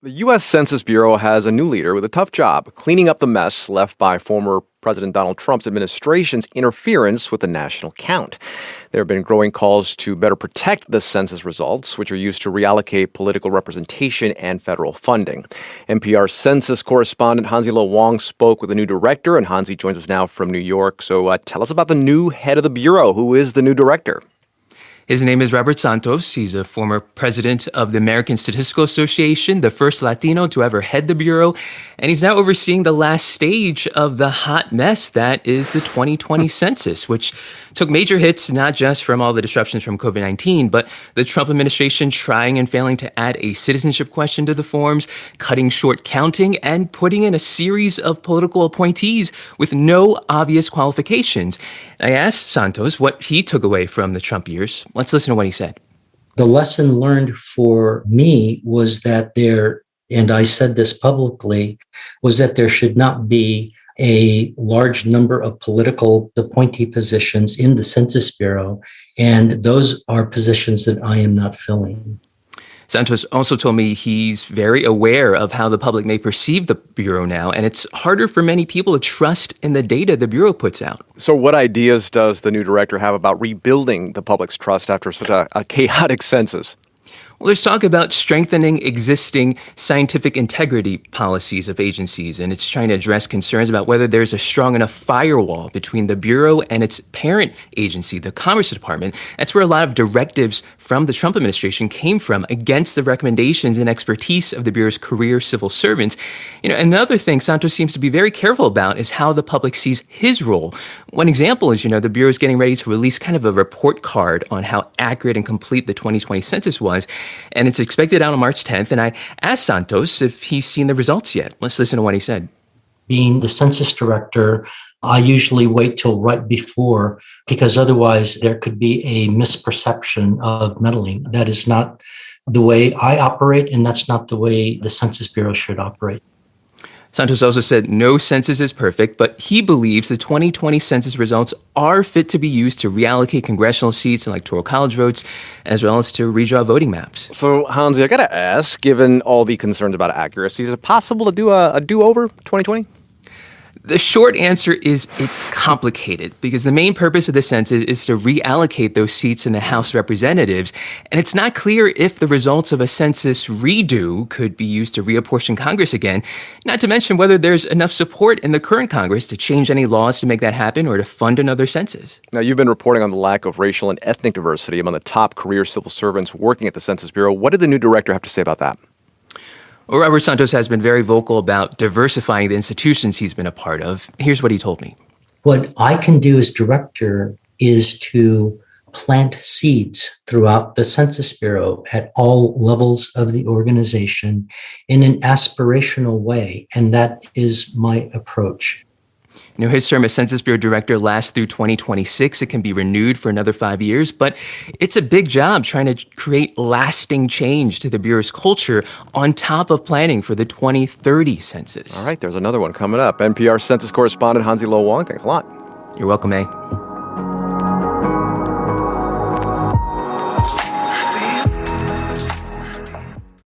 The U.S. Census Bureau has a new leader with a tough job cleaning up the mess left by former President Donald Trump's administration's interference with the national count. There have been growing calls to better protect the census results, which are used to reallocate political representation and federal funding. NPR census correspondent Hansi Lo Wang spoke with the new director, and Hansi joins us now from New York. So tell us about the new head of the Bureau. Who is the new director? His name is Robert Santos. He's a former president of the American Statistical Association, the first Latino to ever head the Bureau, and he's now overseeing the last stage of the hot mess that is the 2020 census, which took major hits not just from all the disruptions from COVID-19, but the Trump administration trying and failing to add a citizenship question to the forms, cutting short counting, and putting in a series of political appointees with no obvious qualifications. I asked Santos what he took away from the Trump years. Let's listen to what he said. The lesson learned for me was that and I said this publicly, was that there should not be a large number of political appointee positions in the Census Bureau, and those are positions that I am not filling. Santos also told me he's very aware of how the public may perceive the Bureau now, and it's harder for many people to trust in the data the Bureau puts out. So what ideas does the new director have about rebuilding the public's trust after such a chaotic census? Well, there's talk about strengthening existing scientific integrity policies of agencies, and it's trying to address concerns about whether there's a strong enough firewall between the Bureau and its parent agency, the Commerce Department. That's where a lot of directives from the Trump administration came from against the recommendations and expertise of the Bureau's career civil servants. Another thing Santos seems to be very careful about is how the public sees his role. One example is, the Bureau is getting ready to release kind of a report card on how accurate and complete the 2020 census was. And it's expected out on March 10th. And I asked Santos if he's seen the results yet. Let's listen to what he said. Being the census director, I usually wait till right before, because otherwise there could be a misperception of meddling. That is not the way I operate, and that's not the way the Census Bureau should operate. Santos also said no census is perfect, but he believes the 2020 census results are fit to be used to reallocate congressional seats and electoral college votes, as well as to redraw voting maps. So, Hansi, I got to ask, given all the concerns about accuracy, is it possible to do a do-over 2020? The short answer is it's complicated because the main purpose of the census is to reallocate those seats in the House of Representatives, and it's not clear if the results of a census redo could be used to reapportion Congress again, not to mention whether there's enough support in the current Congress to change any laws to make that happen or to fund another census. Now, you've been reporting on the lack of racial and ethnic diversity among the top career civil servants working at the Census Bureau. What did the new director have to say about that? Well, Robert Santos has been very vocal about diversifying the institutions he's been a part of. Here's what he told me. What I can do as director is to plant seeds throughout the Census Bureau at all levels of the organization in an aspirational way, and that is my approach. His term as Census Bureau director lasts through 2026. It can be renewed for another 5 years, but it's a big job trying to create lasting change to the Bureau's culture on top of planning for the 2030 census. All right, there's another one coming up. NPR census correspondent Hansi Lo Wang, thanks a lot. You're welcome, A.